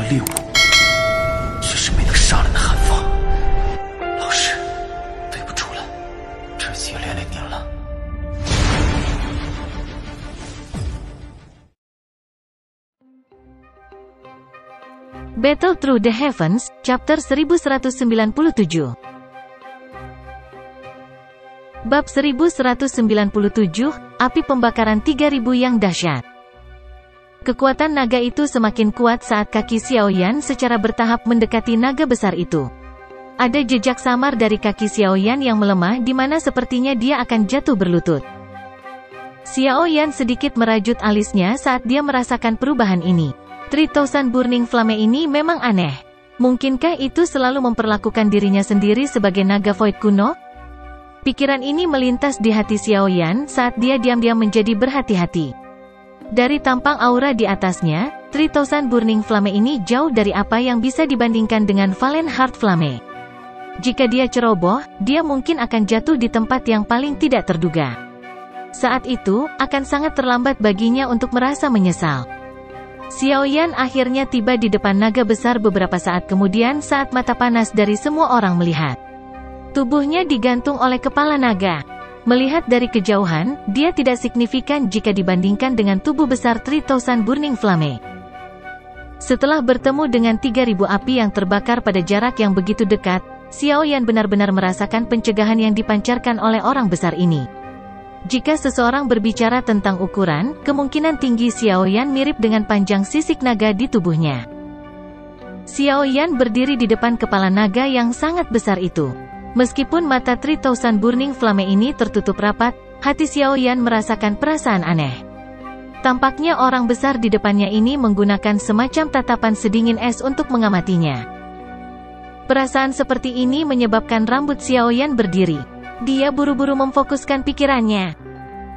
猎物，却是没能杀了那韩放。老师，对不住了，这次也连累您了。Battle Through the Heavens, Chapter 1197. Bab 1197, Api Pembakaran 3000 yang dahsyat. Kekuatan naga itu semakin kuat saat kaki Xiaoyan secara bertahap mendekati naga besar itu. Ada jejak samar dari kaki Xiaoyan yang melemah di mana sepertinya dia akan jatuh berlutut. Xiaoyan sedikit merajut alisnya saat dia merasakan perubahan ini. 3000 Burning Flame ini memang aneh. Mungkinkah itu selalu memperlakukan dirinya sendiri sebagai naga void kuno? Pikiran ini melintas di hati Xiaoyan saat dia diam-diam menjadi berhati-hati. Dari tampang aura di atasnya, 3000 Burning Flame ini jauh dari apa yang bisa dibandingkan dengan Valen Heart Flame. Jika dia ceroboh, dia mungkin akan jatuh di tempat yang paling tidak terduga. Saat itu, akan sangat terlambat baginya untuk merasa menyesal. Xiaoyan akhirnya tiba di depan naga besar beberapa saat kemudian saat mata panas dari semua orang melihat. Tubuhnya digantung oleh kepala naga. Melihat dari kejauhan, dia tidak signifikan jika dibandingkan dengan tubuh besar 3000 Burning Flame. Setelah bertemu dengan 3000 api yang terbakar pada jarak yang begitu dekat, Xiaoyan benar-benar merasakan pencegahan yang dipancarkan oleh orang besar ini. Jika seseorang berbicara tentang ukuran, kemungkinan tinggi Xiaoyan mirip dengan panjang sisik naga di tubuhnya. Xiaoyan berdiri di depan kepala naga yang sangat besar itu. Meskipun mata 3000 Burning Flame ini tertutup rapat, hati Xiaoyan merasakan perasaan aneh. Tampaknya orang besar di depannya ini menggunakan semacam tatapan sedingin es untuk mengamatinya. Perasaan seperti ini menyebabkan rambut Xiaoyan berdiri. Dia buru-buru memfokuskan pikirannya.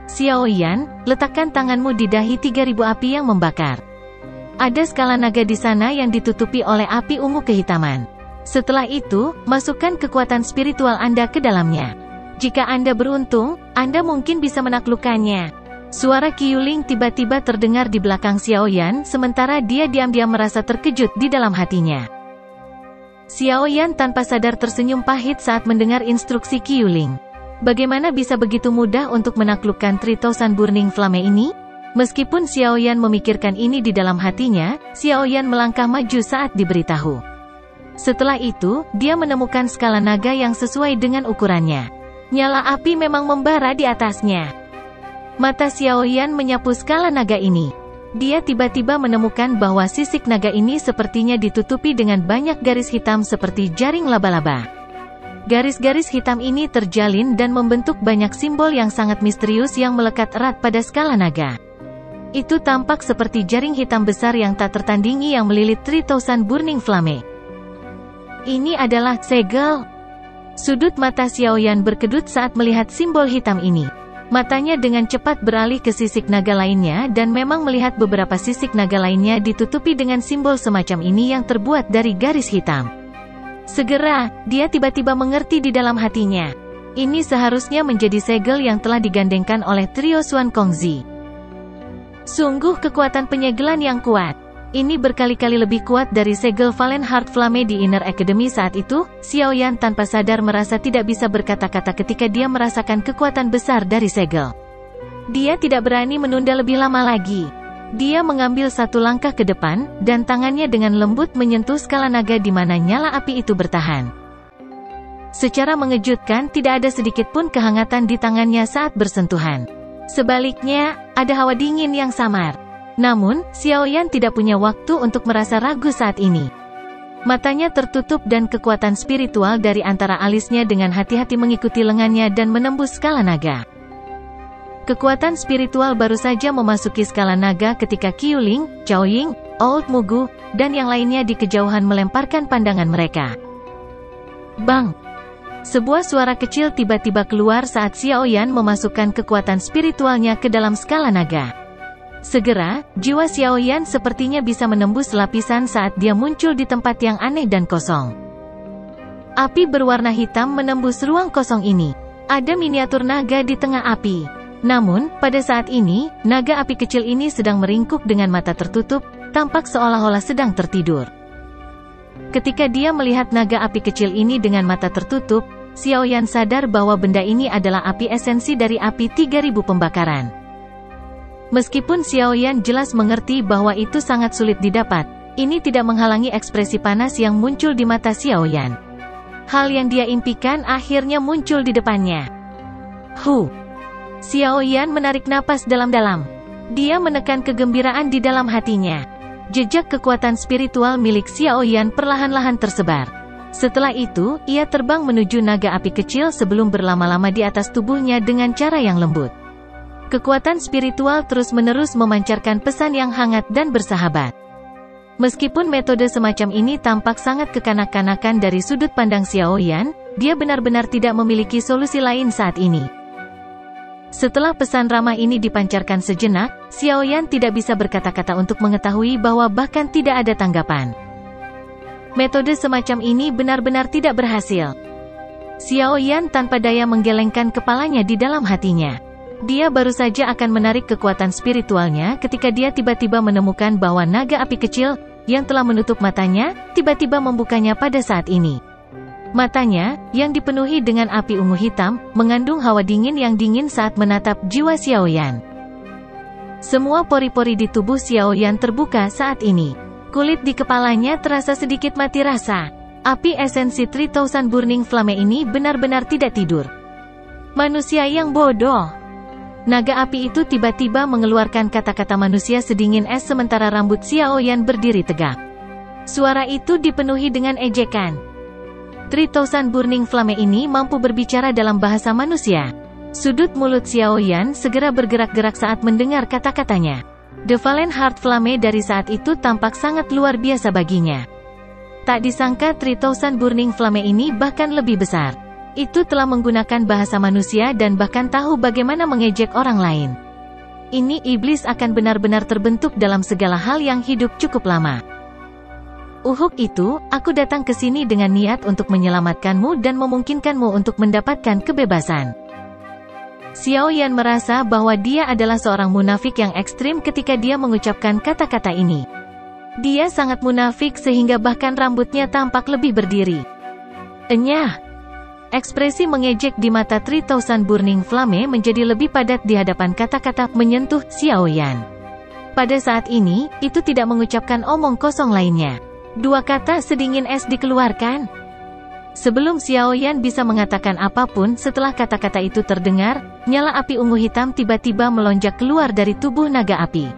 Xiaoyan, letakkan tanganmu di dahi 3000 api yang membakar. Ada skala naga di sana yang ditutupi oleh api ungu kehitaman. Setelah itu, masukkan kekuatan spiritual Anda ke dalamnya. Jika Anda beruntung, Anda mungkin bisa menaklukkannya. Suara Qiuling tiba-tiba terdengar di belakang Xiaoyan sementara dia diam-diam merasa terkejut di dalam hatinya. Xiaoyan tanpa sadar tersenyum pahit saat mendengar instruksi Qiuling. Bagaimana bisa begitu mudah untuk menaklukkan 3000 Burning Flame ini? Meskipun Xiaoyan memikirkan ini di dalam hatinya, Xiaoyan melangkah maju saat diberitahu. Setelah itu, dia menemukan skala naga yang sesuai dengan ukurannya. Nyala api memang membara di atasnya. Mata Xiaoyan menyapu skala naga ini. Dia tiba-tiba menemukan bahwa sisik naga ini sepertinya ditutupi dengan banyak garis hitam seperti jaring laba-laba. Garis-garis hitam ini terjalin dan membentuk banyak simbol yang sangat misterius yang melekat erat pada skala naga. Itu tampak seperti jaring hitam besar yang tak tertandingi yang melilit 3000 Burning Flame. Ini adalah segel. Sudut mata Xiaoyan berkedut saat melihat simbol hitam ini. Matanya dengan cepat beralih ke sisik naga lainnya dan memang melihat beberapa sisik naga lainnya ditutupi dengan simbol semacam ini yang terbuat dari garis hitam. Segera, dia tiba-tiba mengerti di dalam hatinya. Ini seharusnya menjadi segel yang telah digandengkan oleh trio Xuan Kongzi. Sungguh kekuatan penyegelan yang kuat. Ini berkali-kali lebih kuat dari segel Valen Heart Flame di Inner Academy saat itu. Xiaoyan tanpa sadar merasa tidak bisa berkata-kata ketika dia merasakan kekuatan besar dari segel. Dia tidak berani menunda lebih lama lagi. Dia mengambil satu langkah ke depan, dan tangannya dengan lembut menyentuh skala naga di mana nyala api itu bertahan. Secara mengejutkan, tidak ada sedikit pun kehangatan di tangannya saat bersentuhan. Sebaliknya, ada hawa dingin yang samar. Namun, Xiaoyan tidak punya waktu untuk merasa ragu saat ini. Matanya tertutup dan kekuatan spiritual dari antara alisnya dengan hati-hati mengikuti lengannya dan menembus skala naga. Kekuatan spiritual baru saja memasuki skala naga ketika Qiuling, Chaoying, Old Mugu, dan yang lainnya di kejauhan melemparkan pandangan mereka. Bang! Sebuah suara kecil tiba-tiba keluar saat Xiaoyan memasukkan kekuatan spiritualnya ke dalam skala naga. Segera, jiwa Xiaoyan sepertinya bisa menembus lapisan saat dia muncul di tempat yang aneh dan kosong. Api berwarna hitam menembus ruang kosong ini. Ada miniatur naga di tengah api. Namun, pada saat ini, naga api kecil ini sedang meringkuk dengan mata tertutup, tampak seolah-olah sedang tertidur. Ketika dia melihat naga api kecil ini dengan mata tertutup, Xiaoyan sadar bahwa benda ini adalah api esensi dari api 3000 pembakaran. Meskipun Xiaoyan jelas mengerti bahwa itu sangat sulit didapat, ini tidak menghalangi ekspresi panas yang muncul di mata Xiaoyan. Hal yang dia impikan akhirnya muncul di depannya. Xiaoyan menarik napas dalam-dalam. Dia menekan kegembiraan di dalam hatinya. Jejak kekuatan spiritual milik Xiaoyan perlahan-lahan tersebar. Setelah itu, ia terbang menuju naga api kecil sebelum berlama-lama di atas tubuhnya dengan cara yang lembut. Kekuatan spiritual terus-menerus memancarkan pesan yang hangat dan bersahabat. Meskipun metode semacam ini tampak sangat kekanak-kanakan dari sudut pandang Xiaoyan, dia benar-benar tidak memiliki solusi lain saat ini. Setelah pesan ramah ini dipancarkan sejenak, Xiaoyan tidak bisa berkata-kata untuk mengetahui bahwa bahkan tidak ada tanggapan. Metode semacam ini benar-benar tidak berhasil. Xiaoyan tanpa daya menggelengkan kepalanya di dalam hatinya. Dia baru saja akan menarik kekuatan spiritualnya ketika dia tiba-tiba menemukan bahwa naga api kecil, yang telah menutup matanya, tiba-tiba membukanya pada saat ini. Matanya, yang dipenuhi dengan api ungu hitam, mengandung hawa dingin yang dingin saat menatap jiwa Xiaoyan. Semua pori-pori di tubuh Xiaoyan terbuka saat ini. Kulit di kepalanya terasa sedikit mati rasa. Api esensi 3000 Burning Flame ini benar-benar tidak tidur. Manusia yang bodoh. Naga api itu tiba-tiba mengeluarkan kata-kata manusia sedingin es sementara rambut Xiaoyan berdiri tegak. Suara itu dipenuhi dengan ejekan. 3000 Burning Flame ini mampu berbicara dalam bahasa manusia. Sudut mulut Xiaoyan segera bergerak-gerak saat mendengar kata-katanya. The Valen Heart Flame dari saat itu tampak sangat luar biasa baginya. Tak disangka 3000 Burning Flame ini bahkan lebih besar. Itu telah menggunakan bahasa manusia dan bahkan tahu bagaimana mengejek orang lain. Ini iblis akan benar-benar terbentuk dalam segala hal yang hidup cukup lama. Uhuk itu, aku datang ke sini dengan niat untuk menyelamatkanmu dan memungkinkanmu untuk mendapatkan kebebasan. Xiaoyan merasa bahwa dia adalah seorang munafik yang ekstrim ketika dia mengucapkan kata-kata ini. Dia sangat munafik sehingga bahkan rambutnya tampak lebih berdiri. Enyah! Ekspresi mengejek di mata 3000 Burning Flame menjadi lebih padat di hadapan kata-kata menyentuh Xiaoyan. Pada saat ini, itu tidak mengucapkan omong kosong lainnya. Dua kata sedingin es dikeluarkan. Sebelum Xiaoyan bisa mengatakan apapun setelah kata-kata itu terdengar, nyala api ungu hitam tiba-tiba melonjak keluar dari tubuh naga api.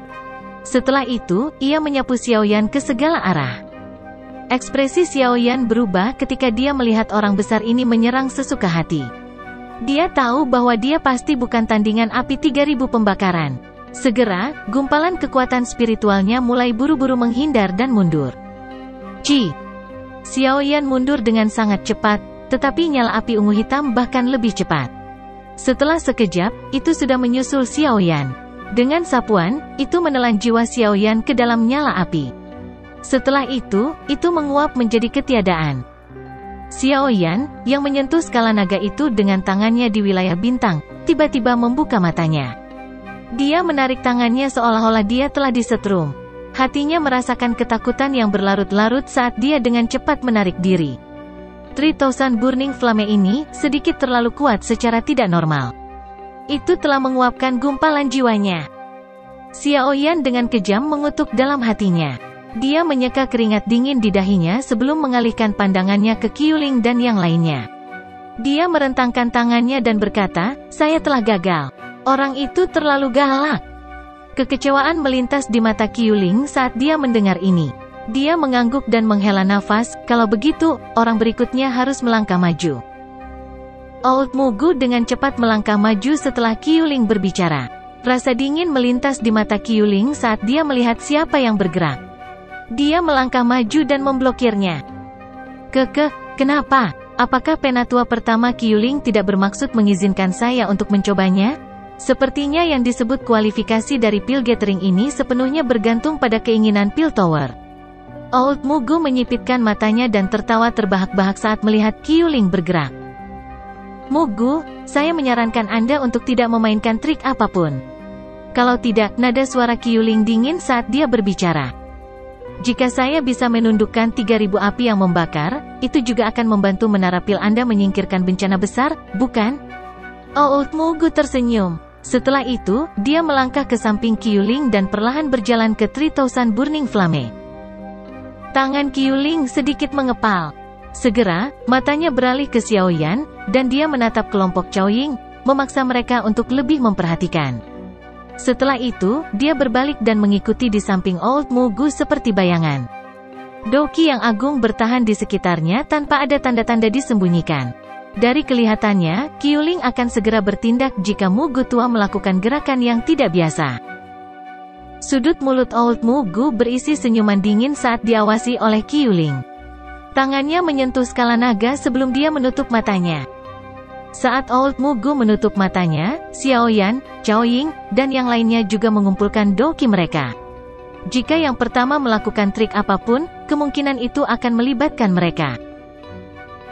Setelah itu, ia menyapu Xiaoyan ke segala arah. Ekspresi Xiaoyan berubah ketika dia melihat orang besar ini menyerang sesuka hati. Dia tahu bahwa dia pasti bukan tandingan api 3000 pembakaran. Segera, gumpalan kekuatan spiritualnya mulai buru-buru menghindar dan mundur. Xiaoyan mundur dengan sangat cepat, tetapi nyala api ungu hitam bahkan lebih cepat. Setelah sekejap, itu sudah menyusul Xiaoyan. Dengan sapuan, itu menelan jiwa Xiaoyan ke dalam nyala api. Setelah itu menguap menjadi ketiadaan. Xiaoyan, yang menyentuh skala naga itu dengan tangannya di wilayah bintang, tiba-tiba membuka matanya. Dia menarik tangannya seolah-olah dia telah disetrum. Hatinya merasakan ketakutan yang berlarut-larut saat dia dengan cepat menarik diri. 3000 Burning Flame ini sedikit terlalu kuat secara tidak normal. Itu telah menguapkan gumpalan jiwanya. Xiaoyan dengan kejam mengutuk dalam hatinya. Dia menyeka keringat dingin di dahinya sebelum mengalihkan pandangannya ke Qiuling dan yang lainnya. Dia merentangkan tangannya dan berkata, "Saya telah gagal. Orang itu terlalu galak." Kekecewaan melintas di mata Qiuling saat dia mendengar ini. Dia mengangguk dan menghela nafas, kalau begitu, orang berikutnya harus melangkah maju. Old Mugu dengan cepat melangkah maju setelah Qiuling berbicara. Rasa dingin melintas di mata Qiuling saat dia melihat siapa yang bergerak. Dia melangkah maju dan memblokirnya. Kenapa? Apakah penatua pertama Qiuling tidak bermaksud mengizinkan saya untuk mencobanya? Sepertinya yang disebut kualifikasi dari Pil Gathering ini sepenuhnya bergantung pada keinginan Pil Tower. Old Mugu menyipitkan matanya dan tertawa terbahak-bahak saat melihat Qiuling bergerak. Mugu, saya menyarankan Anda untuk tidak memainkan trik apapun. Kalau tidak, nada suara Qiuling dingin saat dia berbicara. Jika saya bisa menundukkan 3000 api yang membakar, itu juga akan membantu menara pil Anda menyingkirkan bencana besar, bukan? Old Mugu tersenyum. Setelah itu, dia melangkah ke samping Qiuling dan perlahan berjalan ke 3000 Burning Flame. Tangan Qiuling sedikit mengepal. Segera, matanya beralih ke Xiaoyan, dan dia menatap kelompok Caoying, memaksa mereka untuk lebih memperhatikan. Setelah itu, dia berbalik dan mengikuti di samping Old Mugu seperti bayangan. Doqi yang agung bertahan di sekitarnya tanpa ada tanda-tanda disembunyikan. Dari kelihatannya, Qiuling akan segera bertindak jika Mugu tua melakukan gerakan yang tidak biasa. Sudut mulut Old Mugu berisi senyuman dingin saat diawasi oleh Qiuling. Tangannya menyentuh skala naga sebelum dia menutup matanya. Saat Old Mugu menutup matanya, Xiaoyan, Caoying, dan yang lainnya juga mengumpulkan doqi mereka. Jika yang pertama melakukan trik apapun, kemungkinan itu akan melibatkan mereka.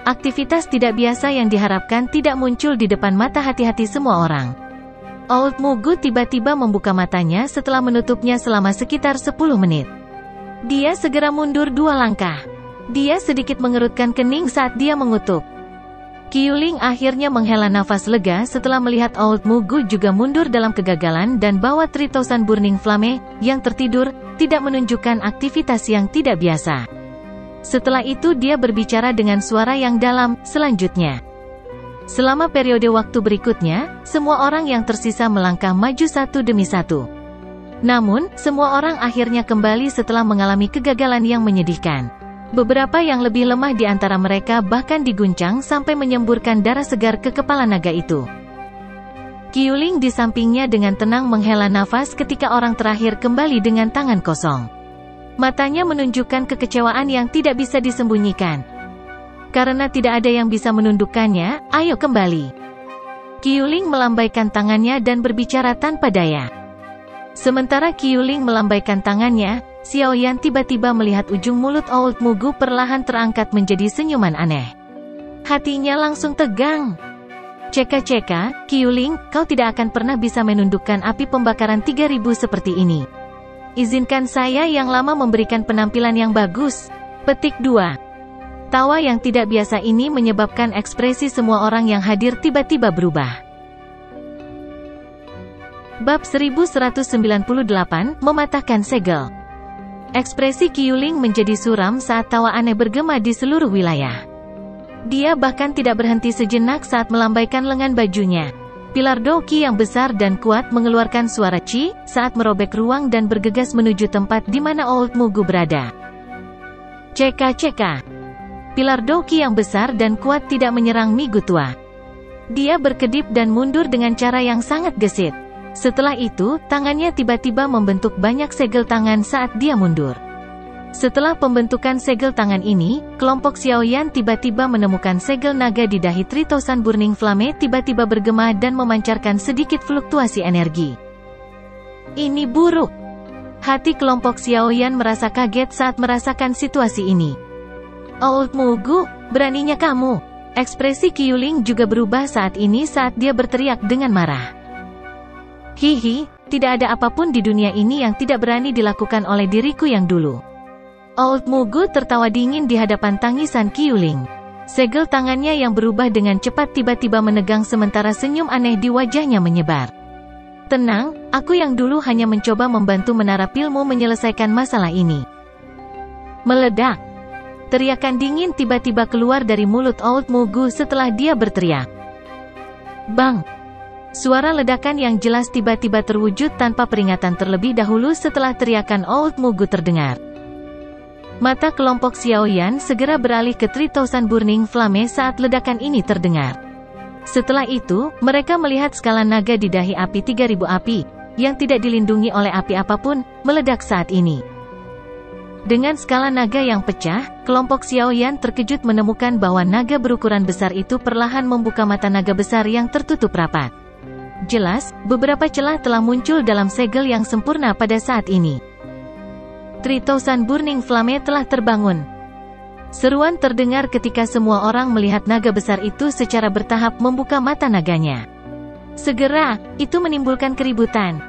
Aktivitas tidak biasa yang diharapkan tidak muncul di depan mata hati-hati semua orang. Old Mugu tiba-tiba membuka matanya setelah menutupnya selama sekitar 10 menit. Dia segera mundur 2 langkah. Dia sedikit mengerutkan kening saat dia mengutuk. Qiuling akhirnya menghela nafas lega setelah melihat Old Mugu juga mundur dalam kegagalan dan bahwa 3000 Burning Flame, yang tertidur, tidak menunjukkan aktivitas yang tidak biasa. Setelah itu dia berbicara dengan suara yang dalam, selanjutnya. Selama periode waktu berikutnya, semua orang yang tersisa melangkah maju satu demi satu. Namun, semua orang akhirnya kembali setelah mengalami kegagalan yang menyedihkan. Beberapa yang lebih lemah di antara mereka bahkan diguncang sampai menyemburkan darah segar ke kepala naga itu. Qiuling di sampingnya dengan tenang menghela nafas ketika orang terakhir kembali dengan tangan kosong. Matanya menunjukkan kekecewaan yang tidak bisa disembunyikan. Karena tidak ada yang bisa menundukkannya, ayo kembali. Qiuling melambaikan tangannya dan berbicara tanpa daya. Sementara Qiuling melambaikan tangannya, Xiaoyan tiba-tiba melihat ujung mulut Old Mugu perlahan terangkat menjadi senyuman aneh. Hatinya langsung tegang. Ceka-ceka, Qiuling, kau tidak akan pernah bisa menundukkan api pembakaran 3000 seperti ini. Izinkan saya yang lama memberikan penampilan yang bagus. Petik 2. Tawa yang tidak biasa ini menyebabkan ekspresi semua orang yang hadir tiba-tiba berubah. Bab 1198, Mematahkan Segel. Ekspresi Qiuling menjadi suram saat tawa aneh bergema di seluruh wilayah. Dia bahkan tidak berhenti sejenak saat melambaikan lengan bajunya. Pilar doqi yang besar dan kuat mengeluarkan suara ci saat merobek ruang dan bergegas menuju tempat di mana Old Mugu berada. Ceka-ceka. Pilar doqi yang besar dan kuat tidak menyerang Migu tua. Dia berkedip dan mundur dengan cara yang sangat gesit. Setelah itu, tangannya tiba-tiba membentuk banyak segel tangan saat dia mundur. Setelah pembentukan segel tangan ini, kelompok Xiaoyan tiba-tiba menemukan segel naga di dahi 3000 Burning Flame tiba-tiba bergema dan memancarkan sedikit fluktuasi energi. Ini buruk. Hati kelompok Xiaoyan merasa kaget saat merasakan situasi ini. Old Mugu, beraninya kamu. Ekspresi Qiuling juga berubah saat ini saat dia berteriak dengan marah. Hihi, tidak ada apapun di dunia ini yang tidak berani dilakukan oleh diriku yang dulu. Old Mugu tertawa dingin di hadapan tangisan Qiuling. Segel tangannya yang berubah dengan cepat tiba-tiba menegang sementara senyum aneh di wajahnya menyebar. Tenang, aku yang dulu hanya mencoba membantu menara pilmu menyelesaikan masalah ini. Meledak. Teriakan dingin tiba-tiba keluar dari mulut Old Mugu setelah dia berteriak. Bang! Suara ledakan yang jelas tiba-tiba terwujud tanpa peringatan terlebih dahulu setelah teriakan Old Mugu terdengar. Mata kelompok Xiaoyan segera beralih ke 3000 Burning Flame saat ledakan ini terdengar. Setelah itu, mereka melihat skala naga di dahi api 3000 api, yang tidak dilindungi oleh api apapun, meledak saat ini. Dengan skala naga yang pecah, kelompok Xiaoyan terkejut menemukan bahwa naga berukuran besar itu perlahan membuka mata naga besar yang tertutup rapat. Jelas, beberapa celah telah muncul dalam segel yang sempurna pada saat ini. 3000 Burning Flame telah terbangun. Seruan terdengar ketika semua orang melihat naga besar itu secara bertahap membuka mata naganya. Segera, itu menimbulkan keributan.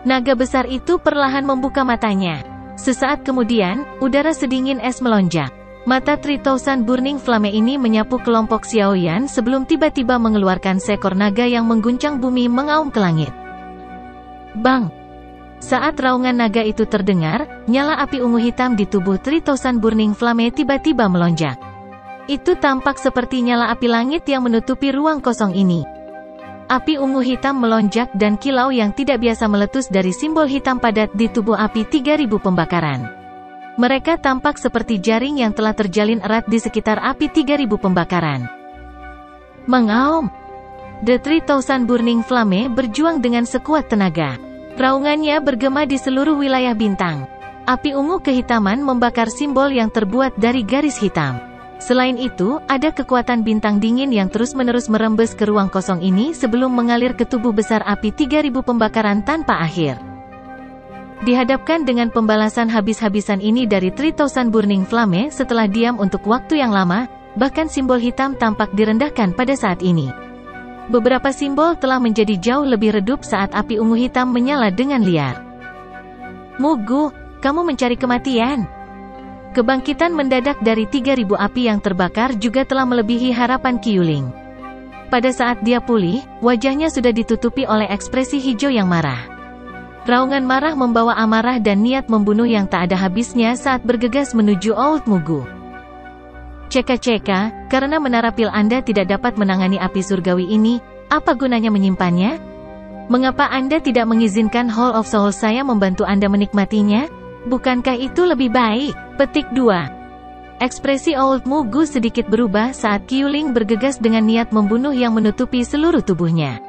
Naga besar itu perlahan membuka matanya. Sesaat kemudian, udara sedingin es melonjak. Mata 3000 Burning Flame ini menyapu kelompok Xiaoyan sebelum tiba-tiba mengeluarkan seekor naga yang mengguncang bumi mengaum ke langit. Bang! Saat raungan naga itu terdengar, nyala api ungu hitam di tubuh 3000 Burning Flame tiba-tiba melonjak. Itu tampak seperti nyala api langit yang menutupi ruang kosong ini. Api ungu hitam melonjak dan kilau yang tidak biasa meletus dari simbol hitam padat di tubuh api 3000 pembakaran. Mereka tampak seperti jaring yang telah terjalin erat di sekitar api 3000 pembakaran. Mengaum! The 3000 Burning Flame berjuang dengan sekuat tenaga. Raungannya bergema di seluruh wilayah bintang. Api ungu kehitaman membakar simbol yang terbuat dari garis hitam. Selain itu, ada kekuatan bintang dingin yang terus-menerus merembes ke ruang kosong ini sebelum mengalir ke tubuh besar api 3000 pembakaran tanpa akhir. Dihadapkan dengan pembalasan habis-habisan ini dari 3000 Burning Flame setelah diam untuk waktu yang lama, bahkan simbol hitam tampak direndahkan pada saat ini. Beberapa simbol telah menjadi jauh lebih redup saat api ungu hitam menyala dengan liar. Mugu, kamu mencari kematian. Kebangkitan mendadak dari 3000 api yang terbakar juga telah melebihi harapan Qiuling. Pada saat dia pulih, wajahnya sudah ditutupi oleh ekspresi hijau yang marah. Raungan marah membawa amarah dan niat membunuh yang tak ada habisnya saat bergegas menuju Old Mugu. Ceka-ceka, karena menara pil Anda tidak dapat menangani api surgawi ini, apa gunanya menyimpannya? Mengapa Anda tidak mengizinkan Hall of Soul saya membantu Anda menikmatinya? Bukankah itu lebih baik? Petik 2. Ekspresi Old Mugu sedikit berubah saat Qiuling bergegas dengan niat membunuh yang menutupi seluruh tubuhnya.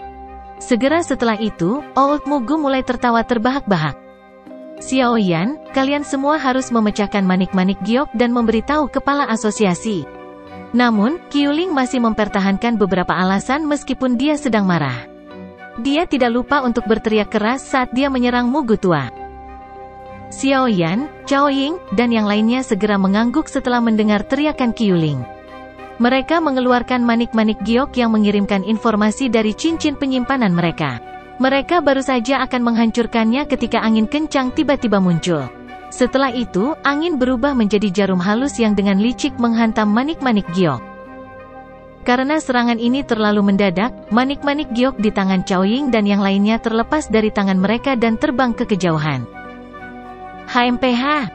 Segera setelah itu, Old Mugu mulai tertawa terbahak-bahak. Xiaoyan, kalian semua harus memecahkan manik-manik giok dan memberitahu kepala asosiasi. Namun, Qiuling masih mempertahankan beberapa alasan meskipun dia sedang marah. Dia tidak lupa untuk berteriak keras saat dia menyerang Mugu tua. Xiaoyan, Chaoying, dan yang lainnya segera mengangguk setelah mendengar teriakan Qiuling. Mereka mengeluarkan manik-manik giok yang mengirimkan informasi dari cincin penyimpanan mereka. Mereka baru saja akan menghancurkannya ketika angin kencang tiba-tiba muncul. Setelah itu, angin berubah menjadi jarum halus yang dengan licik menghantam manik-manik giok. Karena serangan ini terlalu mendadak, manik-manik giok di tangan Chaoying dan yang lainnya terlepas dari tangan mereka dan terbang ke kejauhan. HMPH.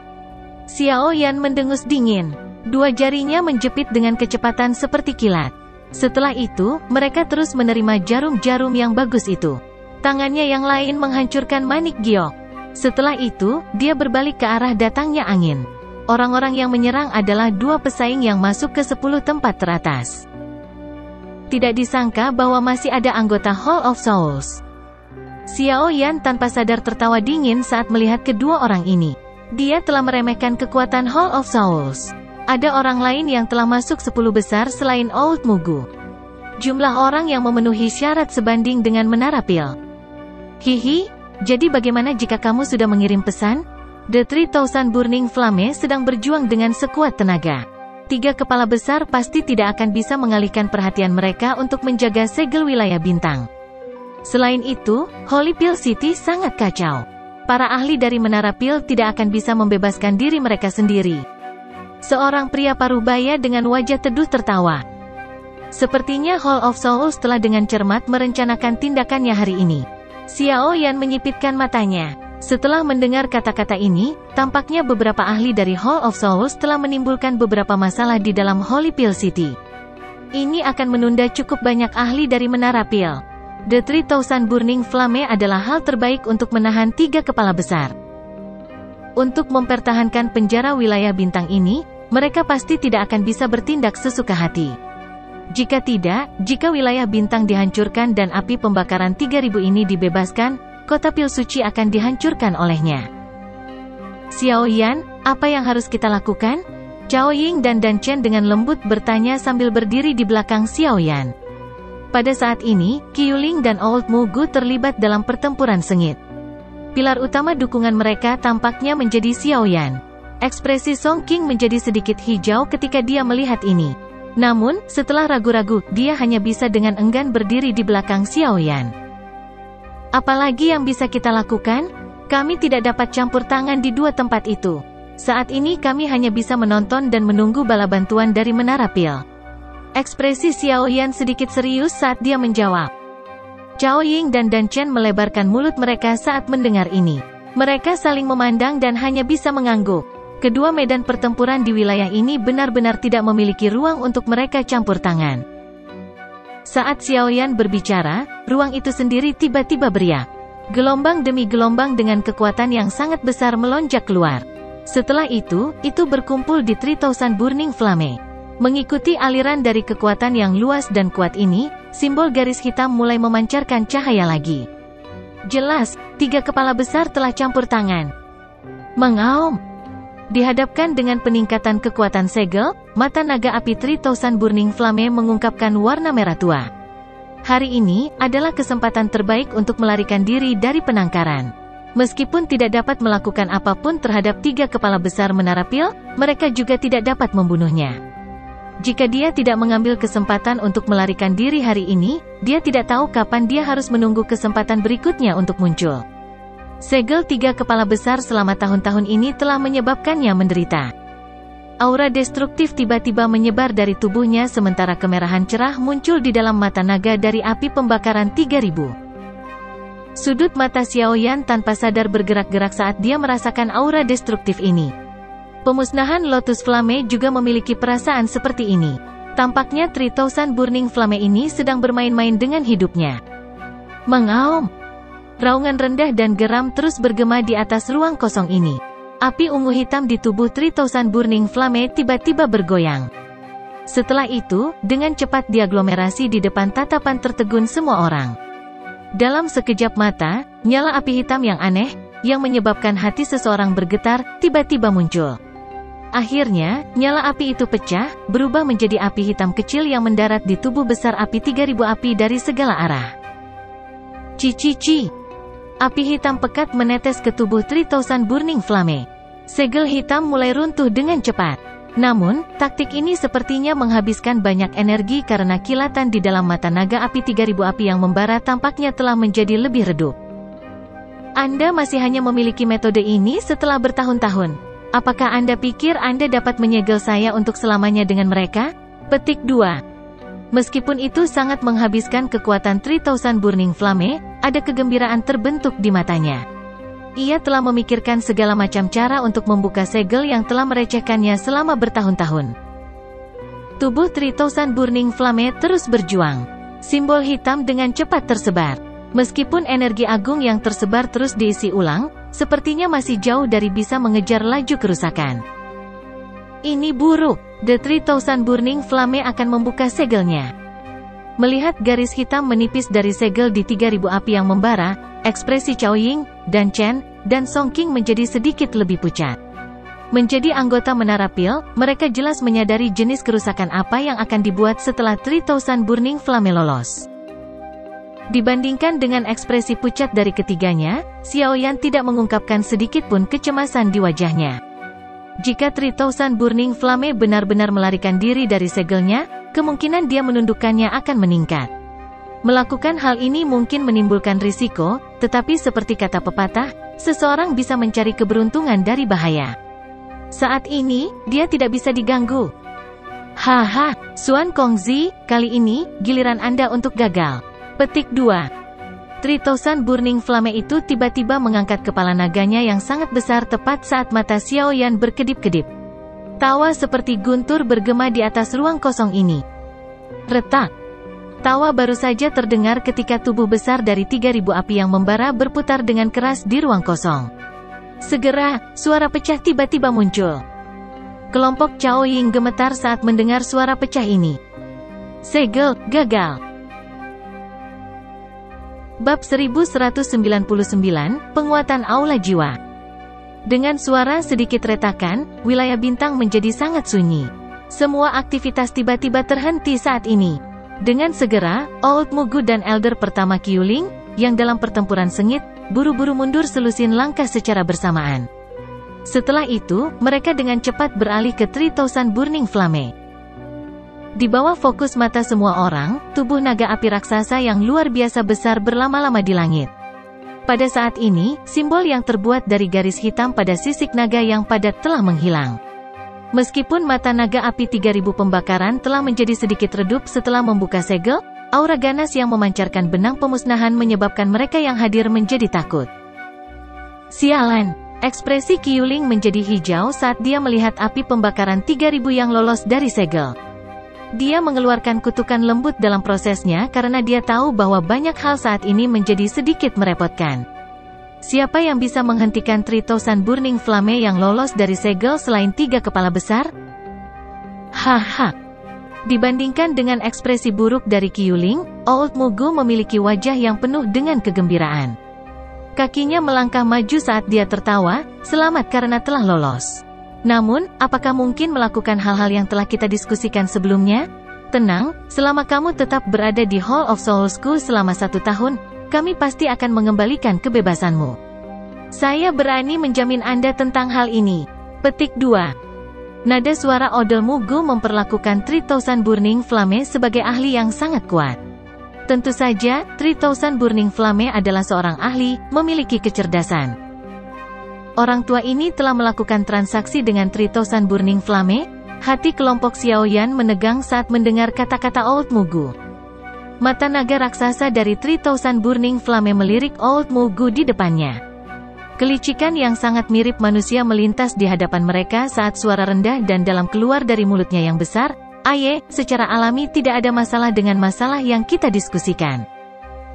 Xiaoyan mendengus dingin. Dua jarinya menjepit dengan kecepatan seperti kilat. Setelah itu, mereka terus menerima jarum-jarum yang bagus itu. Tangannya yang lain menghancurkan manik giok. Setelah itu, dia berbalik ke arah datangnya angin. Orang-orang yang menyerang adalah dua pesaing yang masuk ke 10 tempat teratas. Tidak disangka bahwa masih ada anggota Hall of Souls. Xiaoyan tanpa sadar tertawa dingin saat melihat kedua orang ini. Dia telah meremehkan kekuatan Hall of Souls. Ada orang lain yang telah masuk 10 besar selain Old Mugu. Jumlah orang yang memenuhi syarat sebanding dengan menara pil. Hihi, jadi bagaimana jika kamu sudah mengirim pesan? The 3000 Burning Flame sedang berjuang dengan sekuat tenaga. 3 kepala besar pasti tidak akan bisa mengalihkan perhatian mereka untuk menjaga segel wilayah bintang. Selain itu, Holy Pill City sangat kacau. Para ahli dari Menara Pil tidak akan bisa membebaskan diri mereka sendiri. Seorang pria parubaya dengan wajah teduh tertawa. Sepertinya Hall of Souls telah dengan cermat merencanakan tindakannya hari ini. Xiaoyan menyipitkan matanya. Setelah mendengar kata-kata ini, tampaknya beberapa ahli dari Hall of Souls telah menimbulkan beberapa masalah di dalam Holy Pill City. Ini akan menunda cukup banyak ahli dari Menara Pil. The 3000 Burning Flame adalah hal terbaik untuk menahan 3 kepala besar. Untuk mempertahankan penjara wilayah bintang ini, mereka pasti tidak akan bisa bertindak sesuka hati. Jika tidak, jika wilayah bintang dihancurkan dan api pembakaran 3000 ini dibebaskan, kota pil suci akan dihancurkan olehnya. Xiaoyan, apa yang harus kita lakukan? Chaoying dan Dan Chen dengan lembut bertanya sambil berdiri di belakang Xiaoyan. Pada saat ini, Qiuling dan Old Mugu terlibat dalam pertempuran sengit. Pilar utama dukungan mereka tampaknya menjadi Xiaoyan. Ekspresi Song Qing menjadi sedikit hijau ketika dia melihat ini. Namun, setelah ragu-ragu, dia hanya bisa dengan enggan berdiri di belakang Xiaoyan. Apalagi yang bisa kita lakukan? Kami tidak dapat campur tangan di dua tempat itu. Saat ini kami hanya bisa menonton dan menunggu bala bantuan dari Menara Pil. Ekspresi Xiao Yan sedikit serius saat dia menjawab. Cao Ying dan Dan Chen melebarkan mulut mereka saat mendengar ini. Mereka saling memandang dan hanya bisa mengangguk. Kedua medan pertempuran di wilayah ini benar-benar tidak memiliki ruang untuk mereka campur tangan. Saat Xiao Yan berbicara, ruang itu sendiri tiba-tiba beriak. Gelombang demi gelombang dengan kekuatan yang sangat besar melonjak keluar. Setelah itu berkumpul di 3000 Burning Flame. Mengikuti aliran dari kekuatan yang luas dan kuat ini, simbol garis hitam mulai memancarkan cahaya lagi. Jelas, 3 kepala besar telah campur tangan. Mengaum. Dihadapkan dengan peningkatan kekuatan segel, mata naga api 3000 Burning Flame mengungkapkan warna merah tua. Hari ini adalah kesempatan terbaik untuk melarikan diri dari penangkaran. Meskipun tidak dapat melakukan apapun terhadap 3 kepala besar Menara Pil, mereka juga tidak dapat membunuhnya. Jika dia tidak mengambil kesempatan untuk melarikan diri hari ini, dia tidak tahu kapan dia harus menunggu kesempatan berikutnya untuk muncul. Segel 3 kepala besar selama tahun-tahun ini telah menyebabkannya menderita. Aura destruktif tiba-tiba menyebar dari tubuhnya sementara kemerahan cerah muncul di dalam mata naga dari api pembakaran 3000. Sudut mata Xiao Yan tanpa sadar bergerak-gerak saat dia merasakan aura destruktif ini. Pemusnahan Lotus Flame juga memiliki perasaan seperti ini. Tampaknya 3000 Burning Flame ini sedang bermain-main dengan hidupnya. Mengaum. Raungan rendah dan geram terus bergema di atas ruang kosong ini. Api ungu hitam di tubuh 3000 Burning Flame tiba-tiba bergoyang. Setelah itu, dengan cepat diaglomerasi di depan tatapan tertegun semua orang. Dalam sekejap mata, nyala api hitam yang aneh, yang menyebabkan hati seseorang bergetar, tiba-tiba muncul. Akhirnya, nyala api itu pecah, berubah menjadi api hitam kecil yang mendarat di tubuh besar api 3000 api dari segala arah. Cici. Api hitam pekat menetes ke tubuh 3000 Burning Flame. Segel hitam mulai runtuh dengan cepat. Namun, taktik ini sepertinya menghabiskan banyak energi karena kilatan di dalam mata naga api 3000 api yang membara tampaknya telah menjadi lebih redup. Anda masih hanya memiliki metode ini setelah bertahun-tahun. Apakah Anda pikir Anda dapat menyegel saya untuk selamanya dengan mereka? Petik 2. Meskipun itu sangat menghabiskan kekuatan 3000 Burning Flame, ada kegembiraan terbentuk di matanya. Ia telah memikirkan segala macam cara untuk membuka segel yang telah merecehkannya selama bertahun-tahun. Tubuh 3000 Burning Flame terus berjuang. Simbol hitam dengan cepat tersebar. Meskipun energi agung yang tersebar terus diisi ulang, sepertinya masih jauh dari bisa mengejar laju kerusakan. Ini buruk. The 3000 Burning Flame akan membuka segelnya. Melihat garis hitam menipis dari segel di 3000 api yang membara, ekspresi Cao Ying, Dan Chen, dan Song Qing menjadi sedikit lebih pucat. Menjadi anggota Menara Pil, mereka jelas menyadari jenis kerusakan apa yang akan dibuat setelah 3000 Burning Flame lolos. Dibandingkan dengan ekspresi pucat dari ketiganya, Xiao Yan tidak mengungkapkan sedikit pun kecemasan di wajahnya. Jika 3000 Burning Flame benar-benar melarikan diri dari segelnya, kemungkinan dia menundukkannya akan meningkat. Melakukan hal ini mungkin menimbulkan risiko, tetapi seperti kata pepatah, seseorang bisa mencari keberuntungan dari bahaya. Saat ini, dia tidak bisa diganggu. Haha, Xuan Kongzi, kali ini, giliran Anda untuk gagal. Petik 2. 3000 Burning Flame itu tiba-tiba mengangkat kepala naganya yang sangat besar tepat saat mata Xiao Yan berkedip-kedip. Tawa seperti guntur bergema di atas ruang kosong ini. Retak. Tawa baru saja terdengar ketika tubuh besar dari 3000 api yang membara berputar dengan keras di ruang kosong. Segera, suara pecah tiba-tiba muncul. Kelompok Cao Ying gemetar saat mendengar suara pecah ini. Segel, gagal. Bab 1199, Penguatan Aula Jiwa. Dengan suara sedikit retakan, wilayah bintang menjadi sangat sunyi. Semua aktivitas tiba-tiba terhenti saat ini. Dengan segera, Old Mugu dan Elder pertama Qiuling, yang dalam pertempuran sengit, buru-buru mundur selusin langkah secara bersamaan. Setelah itu, mereka dengan cepat beralih ke 3000 Burning Flame. Di bawah fokus mata semua orang, tubuh naga api raksasa yang luar biasa besar berlama-lama di langit. Pada saat ini, simbol yang terbuat dari garis hitam pada sisik naga yang padat telah menghilang. Meskipun mata naga api 3000 pembakaran telah menjadi sedikit redup setelah membuka segel, aura ganas yang memancarkan benang pemusnahan menyebabkan mereka yang hadir menjadi takut. Sialan, ekspresi Qiuling menjadi hijau saat dia melihat api pembakaran 3000 yang lolos dari segel. Dia mengeluarkan kutukan lembut dalam prosesnya karena dia tahu bahwa banyak hal saat ini menjadi sedikit merepotkan. Siapa yang bisa menghentikan 3000 Burning Flame yang lolos dari segel selain 3 kepala besar? Haha. Dibandingkan dengan ekspresi buruk dari Qiuling, Old Mugu memiliki wajah yang penuh dengan kegembiraan. Kakinya melangkah maju saat dia tertawa, selamat karena telah lolos. Namun, apakah mungkin melakukan hal-hal yang telah kita diskusikan sebelumnya? Tenang, selama kamu tetap berada di Hall of Soulsku selama 1 tahun, kami pasti akan mengembalikan kebebasanmu. Saya berani menjamin Anda tentang hal ini. Petik 2. Nada suara Odol Mugu memperlakukan 3000 Burning Flame sebagai ahli yang sangat kuat. Tentu saja, 3000 Burning Flame adalah seorang ahli, memiliki kecerdasan. Orang tua ini telah melakukan transaksi dengan 3000 Burning Flame. Hati kelompok Xiaoyan menegang saat mendengar kata-kata Old Mugu. Mata naga raksasa dari 3000 Burning Flame melirik Old Mugu di depannya. Kelicikan yang sangat mirip manusia melintas di hadapan mereka saat suara rendah dan dalam keluar dari mulutnya yang besar. Aye, secara alami tidak ada masalah dengan masalah yang kita diskusikan.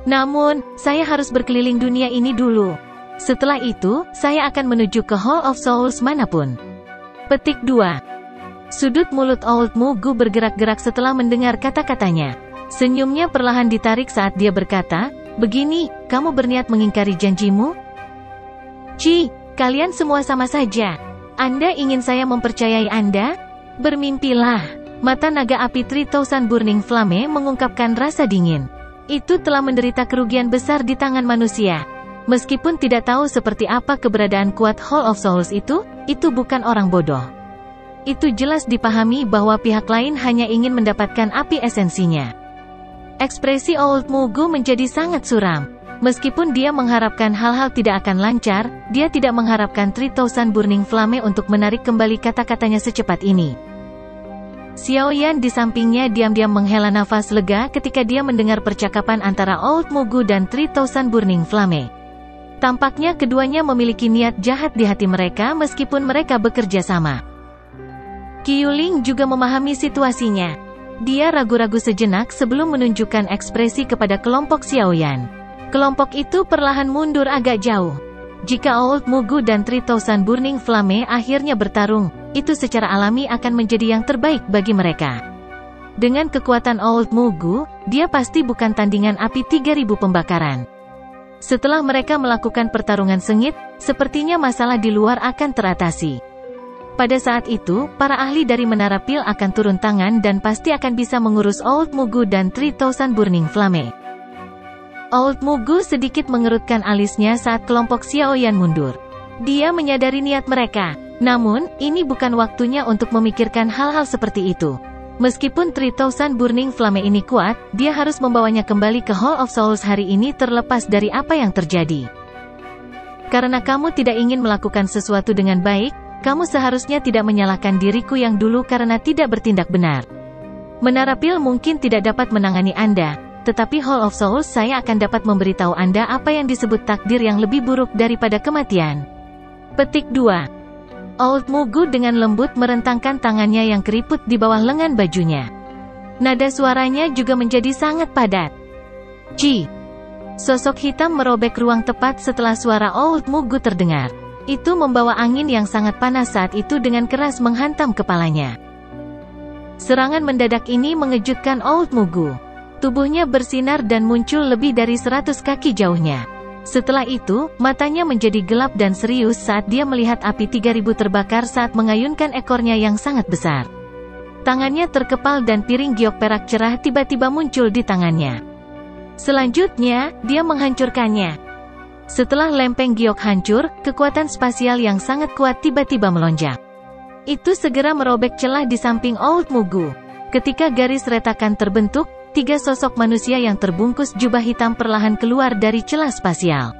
Namun, saya harus berkeliling dunia ini dulu. Setelah itu, saya akan menuju ke Hall of Souls manapun. Petik 2. Sudut mulut Old Mugu bergerak-gerak setelah mendengar kata-katanya. Senyumnya perlahan ditarik saat dia berkata, "Begini, kamu berniat mengingkari janjimu?" Kalian semua sama saja. Anda ingin saya mempercayai Anda? Bermimpilah. Mata naga api 3000 Burning Flame mengungkapkan rasa dingin. Itu telah menderita kerugian besar di tangan manusia. Meskipun tidak tahu seperti apa keberadaan kuat Hall of Souls itu bukan orang bodoh. Itu jelas dipahami bahwa pihak lain hanya ingin mendapatkan api esensinya. Ekspresi Old Mugu menjadi sangat suram. Meskipun dia mengharapkan hal-hal tidak akan lancar, dia tidak mengharapkan 3000 Burning Flame untuk menarik kembali kata-katanya secepat ini. Xiaoyan di sampingnya diam-diam menghela nafas lega ketika dia mendengar percakapan antara Old Mugu dan 3000 Burning Flame. Tampaknya keduanya memiliki niat jahat di hati mereka meskipun mereka bekerja sama. Qiuling juga memahami situasinya. Dia ragu-ragu sejenak sebelum menunjukkan ekspresi kepada kelompok Xiaoyan. Kelompok itu perlahan mundur agak jauh. Jika Old Mugu dan 3000 Burning Flame akhirnya bertarung, itu secara alami akan menjadi yang terbaik bagi mereka. Dengan kekuatan Old Mugu, dia pasti bukan tandingan api 3000 pembakaran. Setelah mereka melakukan pertarungan sengit, sepertinya masalah di luar akan teratasi. Pada saat itu, para ahli dari Menara Pil akan turun tangan dan pasti akan bisa mengurus Old Mugu dan 3000 Burning Flame. Old Mugu sedikit mengerutkan alisnya saat kelompok Xiaoyan mundur. Dia menyadari niat mereka. Namun, ini bukan waktunya untuk memikirkan hal-hal seperti itu. Meskipun 3000 Burning Flame ini kuat, dia harus membawanya kembali ke Hall of Souls hari ini terlepas dari apa yang terjadi. Karena kamu tidak ingin melakukan sesuatu dengan baik, kamu seharusnya tidak menyalahkan diriku yang dulu karena tidak bertindak benar. Menara Pil mungkin tidak dapat menangani Anda, tetapi Hall of Souls saya akan dapat memberitahu Anda apa yang disebut takdir yang lebih buruk daripada kematian. Petik 2. Old Mugu dengan lembut merentangkan tangannya yang keriput di bawah lengan bajunya. Nada suaranya juga menjadi sangat padat. Sosok hitam merobek ruang tepat setelah suara Old Mugu terdengar. Itu membawa angin yang sangat panas saat itu dengan keras menghantam kepalanya. Serangan mendadak ini mengejutkan Old Mugu. Tubuhnya bersinar dan muncul lebih dari 100 kaki jauhnya. Setelah itu, matanya menjadi gelap dan serius saat dia melihat api 3000 terbakar saat mengayunkan ekornya yang sangat besar. Tangannya terkepal dan piring giok perak cerah tiba-tiba muncul di tangannya. Selanjutnya, dia menghancurkannya. Setelah lempeng giok hancur, kekuatan spasial yang sangat kuat tiba-tiba melonjak. Itu segera merobek celah di samping Old Mugu. Ketika garis retakan terbentuk, 3 sosok manusia yang terbungkus jubah hitam perlahan keluar dari celah spasial.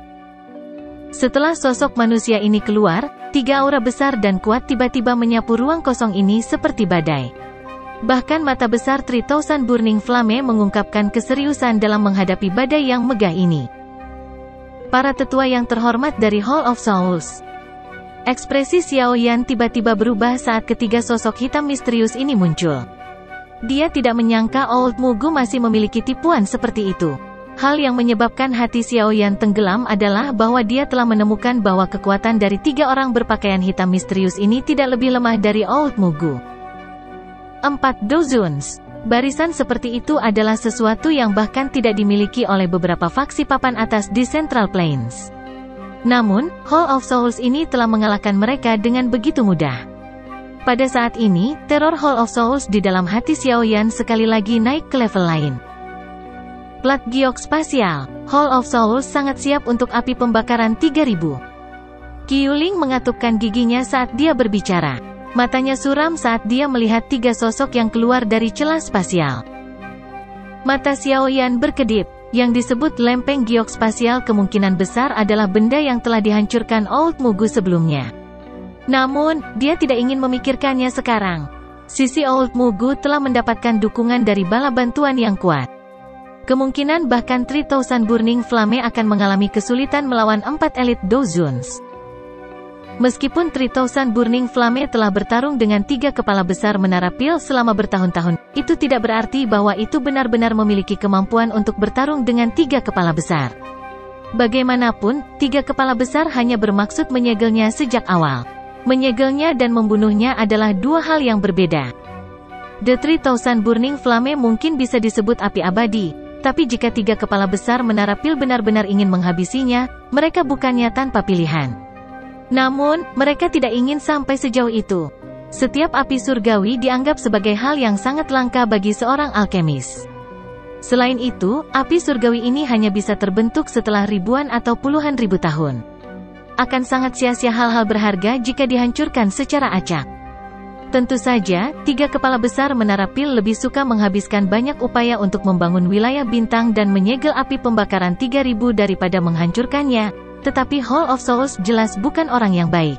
Setelah sosok manusia ini keluar, 3 aura besar dan kuat tiba-tiba menyapu ruang kosong ini seperti badai. Bahkan mata besar 3000 Burning Flame mengungkapkan keseriusan dalam menghadapi badai yang megah ini. Para tetua yang terhormat dari Hall of Souls. Ekspresi Xiao Yan tiba-tiba berubah saat ketiga sosok hitam misterius ini muncul. Dia tidak menyangka Old Mugu masih memiliki tipuan seperti itu. Hal yang menyebabkan hati Xiao Yan tenggelam adalah bahwa dia telah menemukan bahwa kekuatan dari 3 orang berpakaian hitam misterius ini tidak lebih lemah dari Old Mugu. 4 Dozuns. Barisan seperti itu adalah sesuatu yang bahkan tidak dimiliki oleh beberapa faksi papan atas di Central Plains. Namun, Hall of Souls ini telah mengalahkan mereka dengan begitu mudah. Pada saat ini, teror Hall of Souls di dalam hati Xiao Yan sekali lagi naik ke level lain. Plat giok spasial, Hall of Souls sangat siap untuk api pembakaran 3000. Qiuling mengatupkan giginya saat dia berbicara. Matanya suram saat dia melihat 3 sosok yang keluar dari celah spasial. Mata Xiao Yan berkedip. Yang disebut lempeng giok spasial kemungkinan besar adalah benda yang telah dihancurkan Old Mugu sebelumnya. Namun, dia tidak ingin memikirkannya sekarang. Sisi Old Mugu telah mendapatkan dukungan dari bala bantuan yang kuat. Kemungkinan bahkan 3000 Burning Flame akan mengalami kesulitan melawan 4 Elite Dozuns. Meskipun 3000 Burning Flame telah bertarung dengan 3 kepala besar Menara Pil selama bertahun-tahun, itu tidak berarti bahwa itu benar-benar memiliki kemampuan untuk bertarung dengan 3 kepala besar. Bagaimanapun, 3 kepala besar hanya bermaksud menyegelnya sejak awal. Menyegelnya dan membunuhnya adalah 2 hal yang berbeda. The 3000 Burning Flame mungkin bisa disebut api abadi, tapi jika 3 kepala besar Menara Pil benar-benar ingin menghabisinya, mereka bukannya tanpa pilihan. Namun, mereka tidak ingin sampai sejauh itu. Setiap api surgawi dianggap sebagai hal yang sangat langka bagi seorang alkemis. Selain itu, api surgawi ini hanya bisa terbentuk setelah ribuan atau puluhan ribu tahun. Akan sangat sia-sia hal-hal berharga jika dihancurkan secara acak. Tentu saja, 3 kepala besar Menara Pil lebih suka menghabiskan banyak upaya untuk membangun wilayah bintang dan menyegel api pembakaran 3000 daripada menghancurkannya. Tetapi Hall of Souls jelas bukan orang yang baik.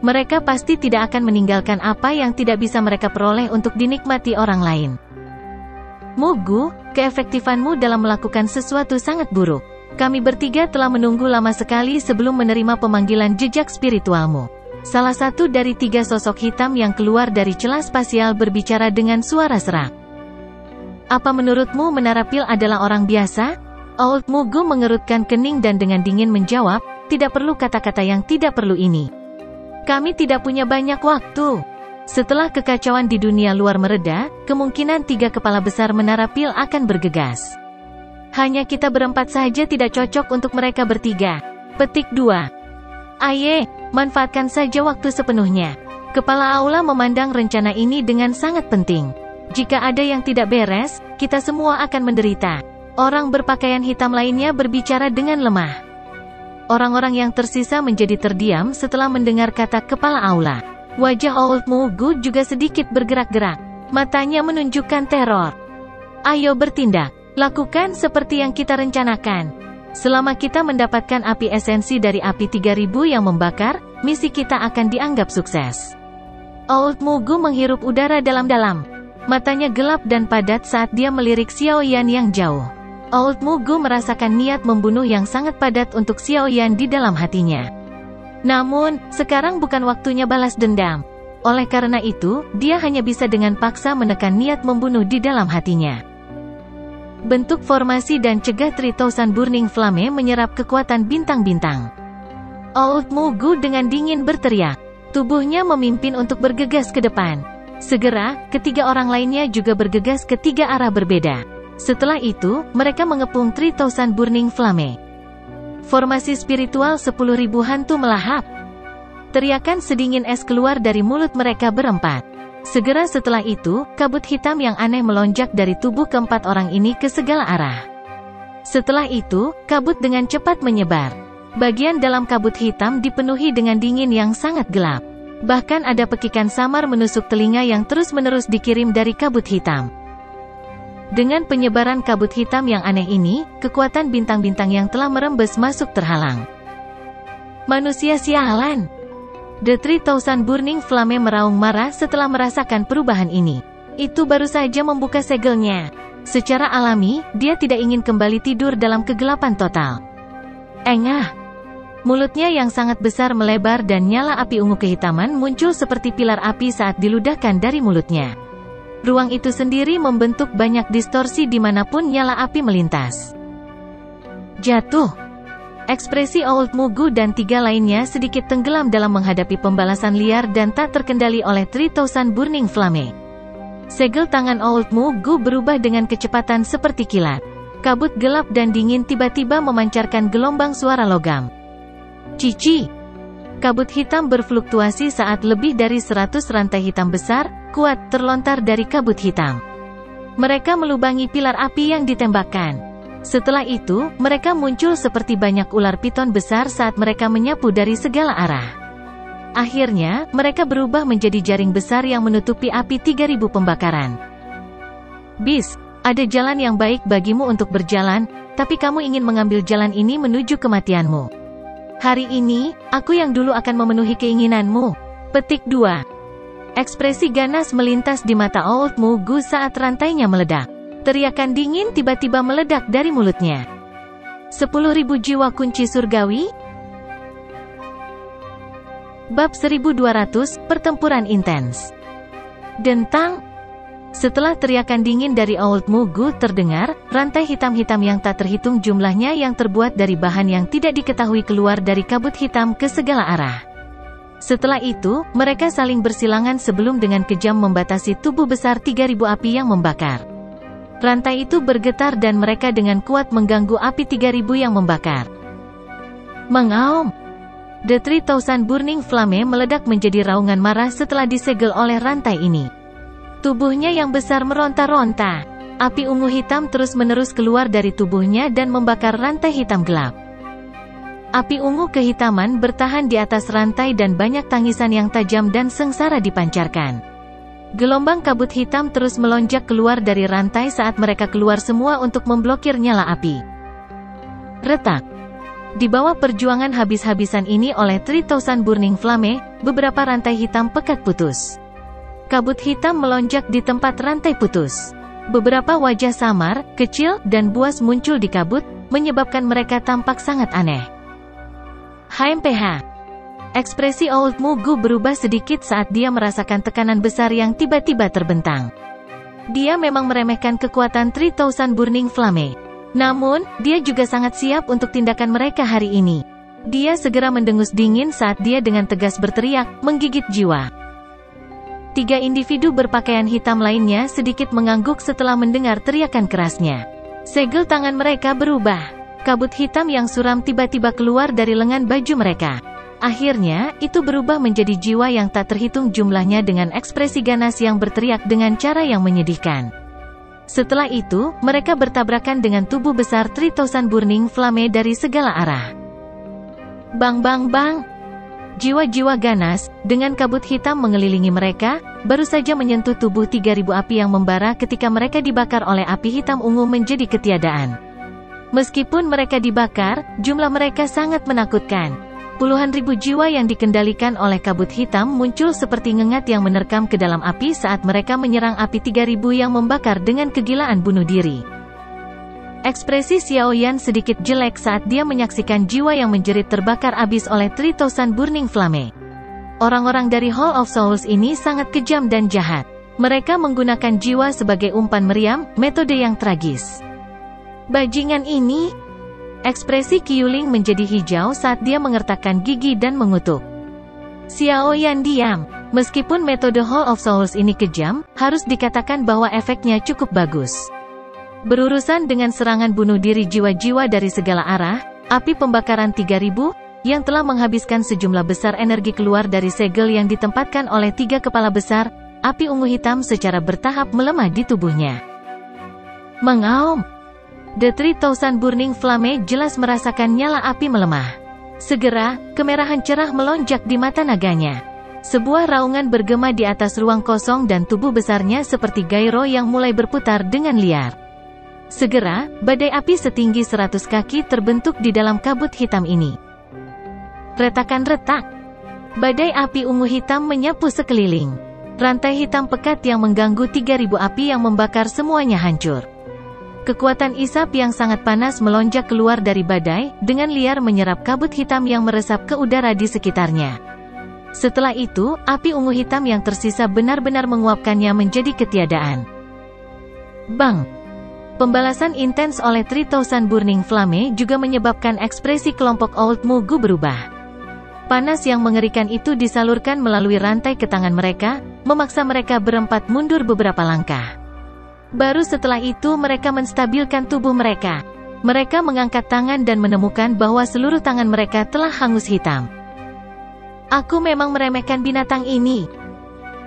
Mereka pasti tidak akan meninggalkan apa yang tidak bisa mereka peroleh untuk dinikmati orang lain. Mugu, keefektifanmu dalam melakukan sesuatu sangat buruk. Kami bertiga telah menunggu lama sekali sebelum menerima pemanggilan jejak spiritualmu. Salah satu dari 3 sosok hitam yang keluar dari celah spasial berbicara dengan suara serak. Apa menurutmu Menara Pil adalah orang biasa? Old Mugu mengerutkan kening dan dengan dingin menjawab, tidak perlu kata-kata yang tidak perlu ini. Kami tidak punya banyak waktu. Setelah kekacauan di dunia luar mereda, kemungkinan 3 kepala besar Menara Pil akan bergegas. Hanya kita berempat saja tidak cocok untuk mereka bertiga. Petik 2. Aye, manfaatkan saja waktu sepenuhnya. Kepala Aula memandang rencana ini dengan sangat penting. Jika ada yang tidak beres, kita semua akan menderita. Orang berpakaian hitam lainnya berbicara dengan lemah. Orang-orang yang tersisa menjadi terdiam setelah mendengar kata kepala aula. Wajah Old Mugu juga sedikit bergerak-gerak. Matanya menunjukkan teror. Ayo bertindak. Lakukan seperti yang kita rencanakan. Selama kita mendapatkan api esensi dari api 3000 yang membakar, misi kita akan dianggap sukses. Old Mugu menghirup udara dalam-dalam. Matanya gelap dan padat saat dia melirik Xiao Yan yang jauh. Old Mugu merasakan niat membunuh yang sangat padat untuk Xiao Yan di dalam hatinya. Namun, sekarang bukan waktunya balas dendam. Oleh karena itu, dia hanya bisa dengan paksa menekan niat membunuh di dalam hatinya. Bentuk formasi dan cegah 3000 Burning Flame menyerap kekuatan bintang-bintang. Old Mugu dengan dingin berteriak. Tubuhnya memimpin untuk bergegas ke depan. Segera, ketiga orang lainnya juga bergegas ke 3 arah berbeda. Setelah itu, mereka mengepung 3000 Burning Flame. Formasi spiritual 10.000 hantu melahap. Teriakan sedingin es keluar dari mulut mereka berempat. Segera setelah itu, kabut hitam yang aneh melonjak dari tubuh keempat orang ini ke segala arah. Setelah itu, kabut dengan cepat menyebar. Bagian dalam kabut hitam dipenuhi dengan dingin yang sangat gelap. Bahkan ada pekikan samar menusuk telinga yang terus-menerus dikirim dari kabut hitam. Dengan penyebaran kabut hitam yang aneh ini, kekuatan bintang-bintang yang telah merembes masuk terhalang. Manusia sialan. The 3000 Burning Flame meraung marah setelah merasakan perubahan ini. Itu baru saja membuka segelnya. Secara alami, dia tidak ingin kembali tidur dalam kegelapan total. Engah. Mulutnya yang sangat besar melebar dan nyala api ungu kehitaman muncul seperti pilar api saat diludahkan dari mulutnya. Ruang itu sendiri membentuk banyak distorsi dimanapun nyala api melintas. Jatuh. Ekspresi Old Mugu dan 3 lainnya sedikit tenggelam dalam menghadapi pembalasan liar dan tak terkendali oleh 3000 Burning Flame. Segel tangan Old Mugu berubah dengan kecepatan seperti kilat. Kabut gelap dan dingin tiba-tiba memancarkan gelombang suara logam. Cici. Kabut hitam berfluktuasi saat lebih dari 100 rantai hitam besar, kuat, terlontar dari kabut hitam. Mereka melubangi pilar api yang ditembakkan. Setelah itu, mereka muncul seperti banyak ular piton besar saat mereka menyapu dari segala arah. Akhirnya, mereka berubah menjadi jaring besar yang menutupi api 3000 pembakaran. Bis, ada jalan yang baik bagimu untuk berjalan, tapi kamu ingin mengambil jalan ini menuju kematianmu. Hari ini, aku yang dulu akan memenuhi keinginanmu. Petik 2. Ekspresi ganas melintas di mata Old Mugu saat rantainya meledak. Teriakan dingin tiba-tiba meledak dari mulutnya. 10.000 jiwa kunci surgawi. Bab 1200, Pertempuran Intens. Dentang. Setelah teriakan dingin dari Old Mugu terdengar, rantai hitam-hitam yang tak terhitung jumlahnya yang terbuat dari bahan yang tidak diketahui keluar dari kabut hitam ke segala arah. Setelah itu, mereka saling bersilangan sebelum dengan kejam membatasi tubuh besar 3000 api yang membakar. Rantai itu bergetar dan mereka dengan kuat mengganggu api 3000 yang membakar. Mengaum. The 3000 Burning Flame meledak menjadi raungan marah setelah disegel oleh rantai ini. Tubuhnya yang besar meronta-ronta. Api ungu hitam terus-menerus keluar dari tubuhnya dan membakar rantai hitam gelap. Api ungu kehitaman bertahan di atas rantai dan banyak tangisan yang tajam dan sengsara dipancarkan. Gelombang kabut hitam terus melonjak keluar dari rantai saat mereka keluar semua untuk memblokir nyala api. Retak. Di bawah perjuangan habis-habisan ini oleh 3000 Burning Flame, beberapa rantai hitam pekat putus. Kabut hitam melonjak di tempat rantai putus. Beberapa wajah samar, kecil, dan buas muncul di kabut, menyebabkan mereka tampak sangat aneh. HMPH. Ekspresi Old Mugu berubah sedikit saat dia merasakan tekanan besar yang tiba-tiba terbentang. Dia memang meremehkan kekuatan 3000 Burning Flame. Namun, dia juga sangat siap untuk tindakan mereka hari ini. Dia segera mendengus dingin saat dia dengan tegas berteriak, menggigit jiwa. 3 individu berpakaian hitam lainnya sedikit mengangguk setelah mendengar teriakan kerasnya. Segel tangan mereka berubah. Kabut hitam yang suram tiba-tiba keluar dari lengan baju mereka. Akhirnya, itu berubah menjadi jiwa yang tak terhitung jumlahnya dengan ekspresi ganas yang berteriak dengan cara yang menyedihkan. Setelah itu, mereka bertabrakan dengan tubuh besar 3000 Burning Flame dari segala arah. Bang bang bang. Jiwa-jiwa ganas, dengan kabut hitam mengelilingi mereka, baru saja menyentuh tubuh 3000 api yang membara ketika mereka dibakar oleh api hitam ungu menjadi ketiadaan. Meskipun mereka dibakar, jumlah mereka sangat menakutkan. Puluhan ribu jiwa yang dikendalikan oleh kabut hitam muncul seperti ngengat yang menerkam ke dalam api saat mereka menyerang api 3000 yang membakar dengan kegilaan bunuh diri. Ekspresi Xiaoyan sedikit jelek saat dia menyaksikan jiwa yang menjerit terbakar abis oleh 3000 Burning Flame. Orang-orang dari Hall of Souls ini sangat kejam dan jahat. Mereka menggunakan jiwa sebagai umpan meriam, metode yang tragis. Bajingan ini. Ekspresi Qiuling menjadi hijau saat dia mengertakkan gigi dan mengutuk. Xiaoyan diam. Meskipun metode Hall of Souls ini kejam, harus dikatakan bahwa efeknya cukup bagus. Berurusan dengan serangan bunuh diri jiwa-jiwa dari segala arah, api pembakaran 3000, yang telah menghabiskan sejumlah besar energi keluar dari segel yang ditempatkan oleh 3 kepala besar, api ungu hitam secara bertahap melemah di tubuhnya. Mengaum. The 3000 Burning Flame jelas merasakan nyala api melemah. Segera, kemerahan cerah melonjak di mata naganya. Sebuah raungan bergema di atas ruang kosong dan tubuh besarnya seperti gairo yang mulai berputar dengan liar. Segera, badai api setinggi 100 kaki terbentuk di dalam kabut hitam ini. Retakan retak. Badai api ungu hitam menyapu sekeliling. Rantai hitam pekat yang mengganggu 3.000 api yang membakar semuanya hancur. Kekuatan isap yang sangat panas melonjak keluar dari badai, dengan liar menyerap kabut hitam yang meresap ke udara di sekitarnya. Setelah itu, api ungu hitam yang tersisa benar-benar menguapkannya menjadi ketiadaan. Bang! Pembalasan intens oleh 3000 Burning Flame juga menyebabkan ekspresi kelompok Old Mugu berubah. Panas yang mengerikan itu disalurkan melalui rantai ke tangan mereka, memaksa mereka berempat mundur beberapa langkah. Baru setelah itu mereka menstabilkan tubuh mereka. Mereka mengangkat tangan dan menemukan bahwa seluruh tangan mereka telah hangus hitam. Aku memang meremehkan binatang ini.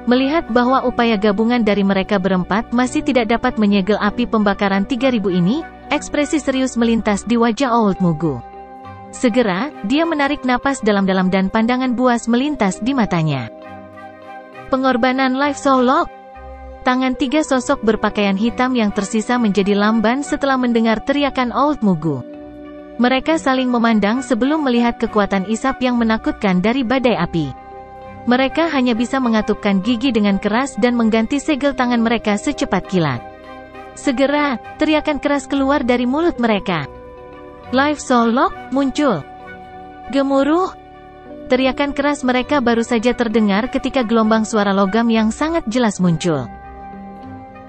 Melihat bahwa upaya gabungan dari mereka berempat masih tidak dapat menyegel api pembakaran 3.000 ini, ekspresi serius melintas di wajah Old Mugu. Segera, dia menarik napas dalam-dalam dan pandangan buas melintas di matanya. Pengorbanan Life Soul Lock. Tangan 3 sosok berpakaian hitam yang tersisa menjadi lamban setelah mendengar teriakan Old Mugu. Mereka saling memandang sebelum melihat kekuatan isap yang menakutkan dari badai api. Mereka hanya bisa mengatupkan gigi dengan keras dan mengganti segel tangan mereka secepat kilat. Segera, teriakan keras keluar dari mulut mereka. Life Soul Lock muncul. Gemuruh. Teriakan keras mereka baru saja terdengar ketika gelombang suara logam yang sangat jelas muncul.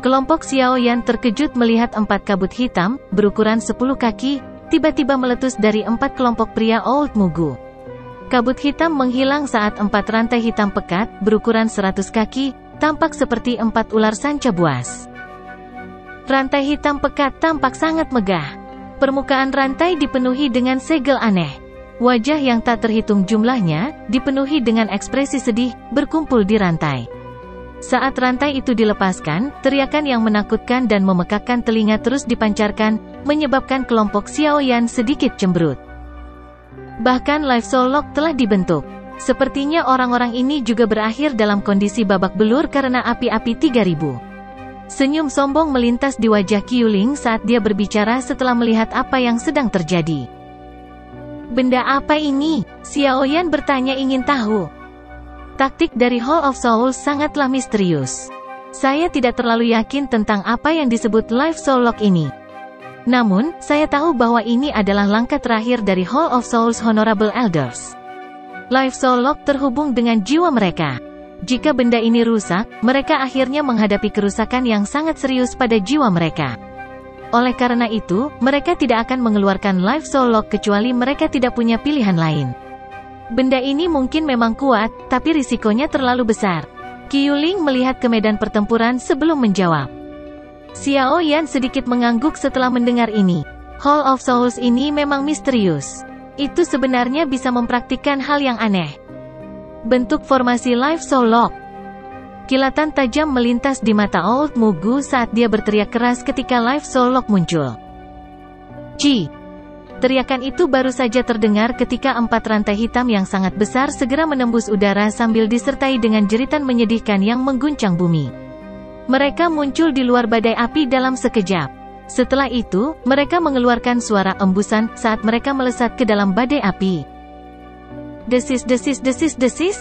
Kelompok Xiaoyan terkejut melihat 4 kabut hitam, berukuran 10 kaki, tiba-tiba meletus dari 4 kelompok pria Old Mugu. Kabut hitam menghilang saat 4 rantai hitam pekat, berukuran 100 kaki, tampak seperti 4 ular sanca buas. Rantai hitam pekat tampak sangat megah. Permukaan rantai dipenuhi dengan segel aneh. Wajah yang tak terhitung jumlahnya, dipenuhi dengan ekspresi sedih, berkumpul di rantai. Saat rantai itu dilepaskan, teriakan yang menakutkan dan memekakkan telinga terus dipancarkan, menyebabkan kelompok Xiaoyan sedikit cemberut. Bahkan Life Soul Lock telah dibentuk. Sepertinya orang-orang ini juga berakhir dalam kondisi babak belur karena api-api 3.000. Senyum sombong melintas di wajah Qiuling saat dia berbicara setelah melihat apa yang sedang terjadi. Benda apa ini? Xiaoyan bertanya ingin tahu. Taktik dari Hall of Souls sangatlah misterius. Saya tidak terlalu yakin tentang apa yang disebut Life Soul Lock ini. Namun, saya tahu bahwa ini adalah langkah terakhir dari Hall of Souls Honorable Elders. Life Soul Lock terhubung dengan jiwa mereka. Jika benda ini rusak, mereka akhirnya menghadapi kerusakan yang sangat serius pada jiwa mereka. Oleh karena itu, mereka tidak akan mengeluarkan Life Soul Lock kecuali mereka tidak punya pilihan lain. Benda ini mungkin memang kuat, tapi risikonya terlalu besar. Qiuling melihat ke medan pertempuran sebelum menjawab. Xiaoyan sedikit mengangguk setelah mendengar ini. Hall of Souls ini memang misterius. Itu sebenarnya bisa mempraktikkan hal yang aneh. Bentuk formasi Life Soul Lock. Kilatan tajam melintas di mata Old Mugu saat dia berteriak keras ketika Life Soul Lock muncul. Ci! Teriakan itu baru saja terdengar ketika 4 rantai hitam yang sangat besar segera menembus udara sambil disertai dengan jeritan menyedihkan yang mengguncang bumi. Mereka muncul di luar badai api dalam sekejap. Setelah itu, mereka mengeluarkan suara embusan saat mereka melesat ke dalam badai api. Desis desis desis desis.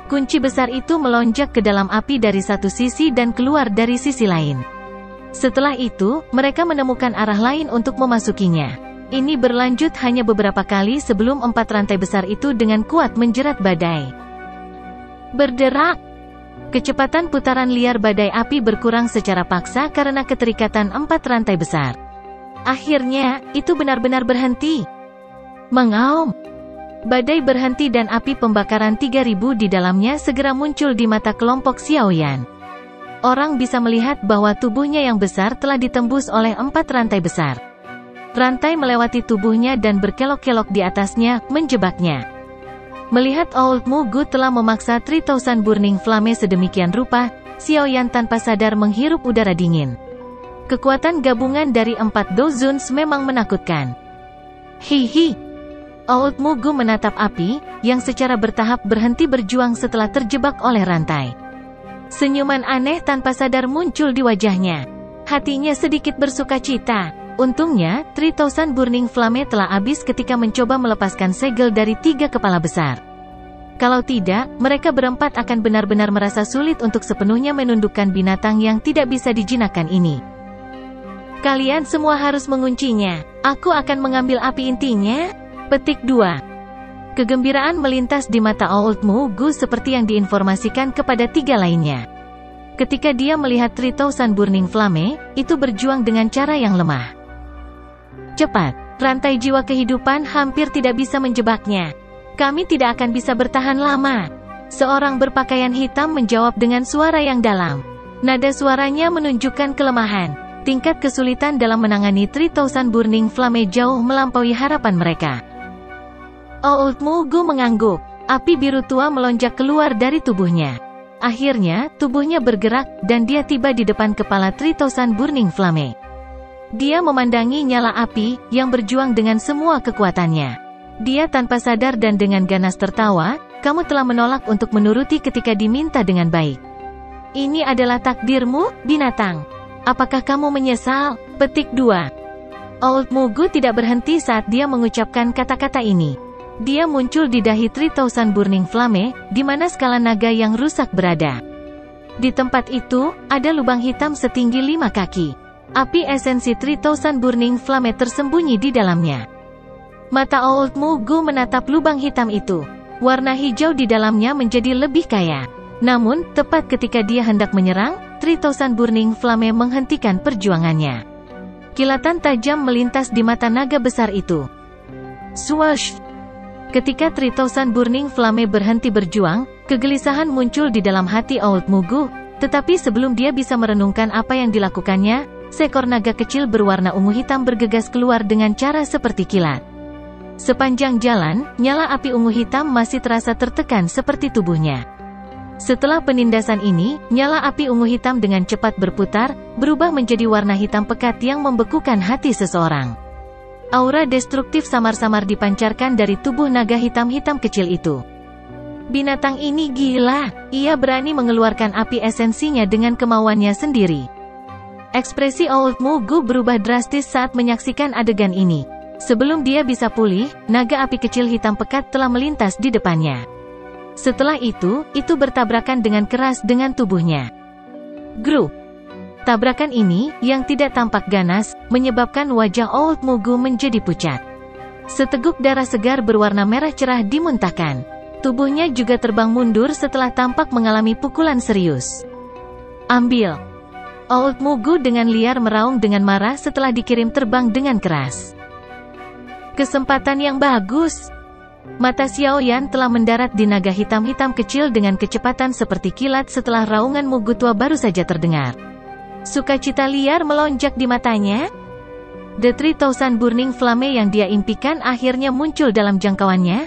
Kunci besar itu melonjak ke dalam api dari satu sisi dan keluar dari sisi lain. Setelah itu, mereka menemukan arah lain untuk memasukinya. Ini berlanjut hanya beberapa kali sebelum 4 rantai besar itu dengan kuat menjerat badai. Berderak. Kecepatan putaran liar badai api berkurang secara paksa karena keterikatan 4 rantai besar. Akhirnya, itu benar-benar berhenti. Mengaum. Badai berhenti dan api pembakaran 3.000 di dalamnya segera muncul di mata kelompok Xiaoyan. Orang bisa melihat bahwa tubuhnya yang besar telah ditembus oleh 4 rantai besar. Rantai melewati tubuhnya dan berkelok-kelok di atasnya, menjebaknya. Melihat Old Mugu telah memaksa 3000 Burning Flame sedemikian rupa, Xiaoyan tanpa sadar menghirup udara dingin. Kekuatan gabungan dari 4 Dozuns memang menakutkan. Hihi. Old Mugu menatap api, yang secara bertahap berhenti berjuang setelah terjebak oleh rantai. Senyuman aneh tanpa sadar muncul di wajahnya. Hatinya sedikit bersukacita. Untungnya, 3000 Burning Flame telah habis ketika mencoba melepaskan segel dari 3 kepala besar. Kalau tidak, mereka berempat akan benar-benar merasa sulit untuk sepenuhnya menundukkan binatang yang tidak bisa dijinakkan ini. Kalian semua harus menguncinya. Aku akan mengambil api intinya. Petik 2. Kegembiraan melintas di mata Old Mugu seperti yang diinformasikan kepada 3 lainnya. Ketika dia melihat 3000 Burning Flame, itu berjuang dengan cara yang lemah. Cepat, rantai jiwa kehidupan hampir tidak bisa menjebaknya. Kami tidak akan bisa bertahan lama. Seorang berpakaian hitam menjawab dengan suara yang dalam. Nada suaranya menunjukkan kelemahan. Tingkat kesulitan dalam menangani 3000 Burning Flame jauh melampaui harapan mereka. Old Mugu mengangguk. Api biru tua melonjak keluar dari tubuhnya. Akhirnya, tubuhnya bergerak, dan dia tiba di depan kepala 3000 Burning Flame. Dia memandangi nyala api, yang berjuang dengan semua kekuatannya. Dia tanpa sadar dan dengan ganas tertawa, kamu telah menolak untuk menuruti ketika diminta dengan baik. Ini adalah takdirmu, binatang. Apakah kamu menyesal? Petik 2. Old Mugu tidak berhenti saat dia mengucapkan kata-kata ini. Dia muncul di dahi 3000 Burning Flame, di mana skala naga yang rusak berada. Di tempat itu, ada lubang hitam setinggi 5 kaki. Api esensi 3000 Burning Flame tersembunyi di dalamnya. Mata Old Mugu menatap lubang hitam itu. Warna hijau di dalamnya menjadi lebih kaya. Namun, tepat ketika dia hendak menyerang, 3000 Burning Flame menghentikan perjuangannya. Kilatan tajam melintas di mata naga besar itu. Swoosh! Ketika 3000 Burning Flame berhenti berjuang, kegelisahan muncul di dalam hati Old Mugu, tetapi sebelum dia bisa merenungkan apa yang dilakukannya, seekor naga kecil berwarna ungu hitam bergegas keluar dengan cara seperti kilat. Sepanjang jalan, nyala api ungu hitam masih terasa tertekan seperti tubuhnya. Setelah penindasan ini, nyala api ungu hitam dengan cepat berputar, berubah menjadi warna hitam pekat yang membekukan hati seseorang. Aura destruktif samar-samar dipancarkan dari tubuh naga hitam-hitam kecil itu. Binatang ini gila, ia berani mengeluarkan api esensinya dengan kemauannya sendiri. Ekspresi Old Mugu berubah drastis saat menyaksikan adegan ini. Sebelum dia bisa pulih, naga api kecil hitam pekat telah melintas di depannya. Setelah itu bertabrakan dengan keras dengan tubuhnya. Grup. Tabrakan ini, yang tidak tampak ganas, menyebabkan wajah Old Mugu menjadi pucat. Seteguk darah segar berwarna merah cerah dimuntahkan. Tubuhnya juga terbang mundur setelah tampak mengalami pukulan serius. Ambil! Old Mugu dengan liar meraung dengan marah setelah dikirim terbang dengan keras. Kesempatan yang bagus! Mata Xiaoyan telah mendarat di naga hitam-hitam kecil dengan kecepatan seperti kilat setelah raungan Mugu tua baru saja terdengar. Sukacita liar melonjak di matanya. The 3000 Burning Flame yang dia impikan akhirnya muncul dalam jangkauannya.